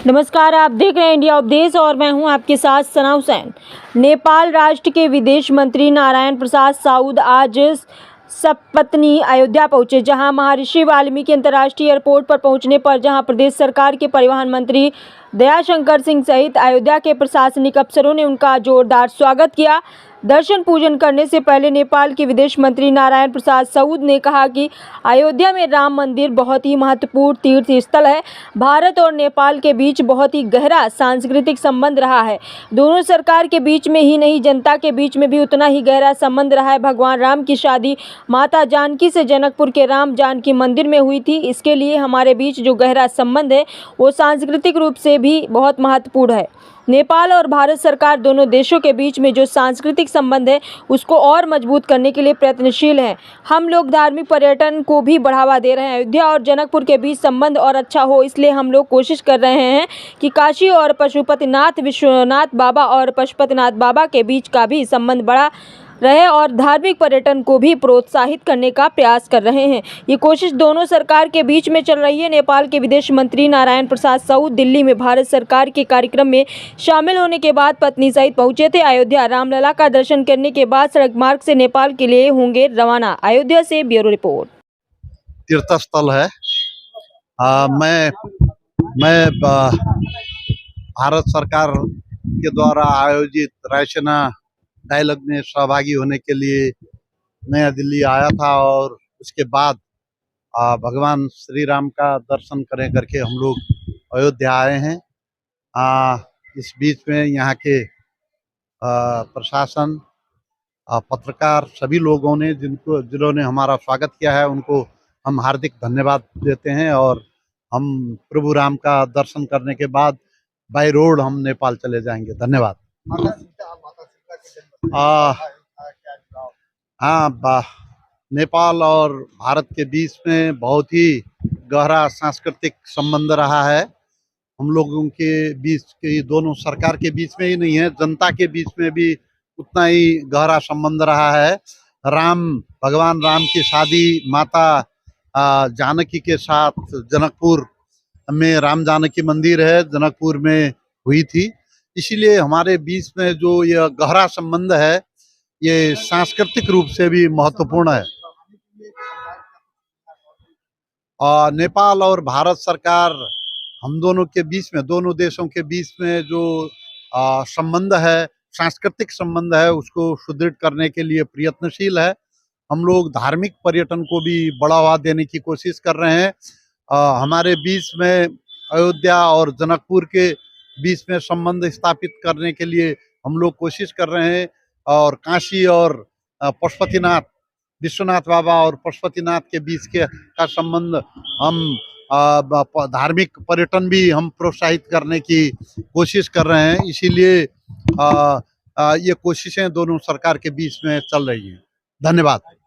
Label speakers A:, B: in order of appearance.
A: नमस्कार, आप देख रहे हैं इंडिया उपदेश और मैं हूं आपके साथ सना हुसैन। नेपाल राष्ट्र के विदेश मंत्री नारायण प्रसाद साउद आज सपत्नी अयोध्या पहुंचे, जहां महर्षि वाल्मीकि अंतर्राष्ट्रीय एयरपोर्ट पर पहुंचने पर जहां प्रदेश सरकार के परिवहन मंत्री दयाशंकर सिंह सहित अयोध्या के प्रशासनिक अफसरों ने उनका जोरदार स्वागत किया। दर्शन पूजन करने से पहले नेपाल के विदेश मंत्री नारायण प्रसाद साउद ने कहा कि अयोध्या में राम मंदिर बहुत ही महत्वपूर्ण तीर्थ स्थल है। भारत और नेपाल के बीच बहुत ही गहरा सांस्कृतिक संबंध रहा है। दोनों सरकार के बीच में ही नहीं, जनता के बीच में भी उतना ही गहरा संबंध रहा है। भगवान राम की शादी माता जानकी से जनकपुर के राम जानकी मंदिर में हुई थी। इसके लिए हमारे बीच जो गहरा संबंध है वो सांस्कृतिक रूप से भी बहुत महत्वपूर्ण है। नेपाल और भारत सरकार दोनों देशों के बीच में जो सांस्कृतिक संबंध है उसको और मजबूत करने के लिए प्रयत्नशील हैं। हम लोग धार्मिक पर्यटन को भी बढ़ावा दे रहे हैं। अयोध्या और जनकपुर के बीच संबंध और अच्छा हो, इसलिए हम लोग कोशिश कर रहे हैं कि काशी और पशुपतिनाथ विश्वनाथ बाबा और पशुपतिनाथ बाबा के बीच का भी संबंध बढ़ा रहे और धार्मिक पर्यटन को भी प्रोत्साहित करने का प्रयास कर रहे हैं। ये कोशिश दोनों सरकार के बीच में चल रही है। नेपाल के विदेश मंत्री नारायण प्रसाद साउद दिल्ली में भारत सरकार के कार्यक्रम में शामिल होने के बाद पत्नी सहित पहुंचे थे। अयोध्या रामलला का दर्शन करने के बाद सड़क मार्ग से नेपाल के लिए होंगे रवाना। अयोध्या से ब्यूरो रिपोर्ट।
B: तीर्थ स्थल है। मैं भारत सरकार के द्वारा आयोजित रायसीना डायलॉग में सहभागी होने के लिए नया दिल्ली आया था और उसके बाद भगवान श्री राम का दर्शन करके हम लोग अयोध्या आए हैं। इस बीच में यहाँ के प्रशासन, पत्रकार, सभी लोगों ने जिन्होंने हमारा स्वागत किया है उनको हम हार्दिक धन्यवाद देते हैं और हम प्रभु राम का दर्शन करने के बाद बाय रोड हम नेपाल चले जाएंगे। धन्यवाद। नेपाल और भारत के बीच में बहुत ही गहरा सांस्कृतिक संबंध रहा है। हम लोगों के बीच के दोनों सरकार के बीच में ही नहीं है, जनता के बीच में भी उतना ही गहरा संबंध रहा है। भगवान राम की शादी माता जानकी के साथ जनकपुर में राम जानकी मंदिर है, जनकपुर में हुई थी। इसीलिए हमारे बीच में जो यह गहरा संबंध है ये सांस्कृतिक रूप से भी महत्वपूर्ण है। और नेपाल और भारत सरकार हम दोनों के बीच में, दोनों देशों के बीच में जो संबंध है, सांस्कृतिक संबंध है, उसको सुदृढ़ करने के लिए प्रयत्नशील है। हम लोग धार्मिक पर्यटन को भी बढ़ावा देने की कोशिश कर रहे हैं। हमारे बीच में अयोध्या और जनकपुर के बीच में संबंध स्थापित करने के लिए हम लोग कोशिश कर रहे हैं और काशी और पशुपतिनाथ विश्वनाथ बाबा और पशुपतिनाथ के बीच का संबंध हम धार्मिक पर्यटन भी हम प्रोत्साहित करने की कोशिश कर रहे हैं। इसीलिए ये कोशिशें दोनों सरकार के बीच में चल रही हैं। धन्यवाद।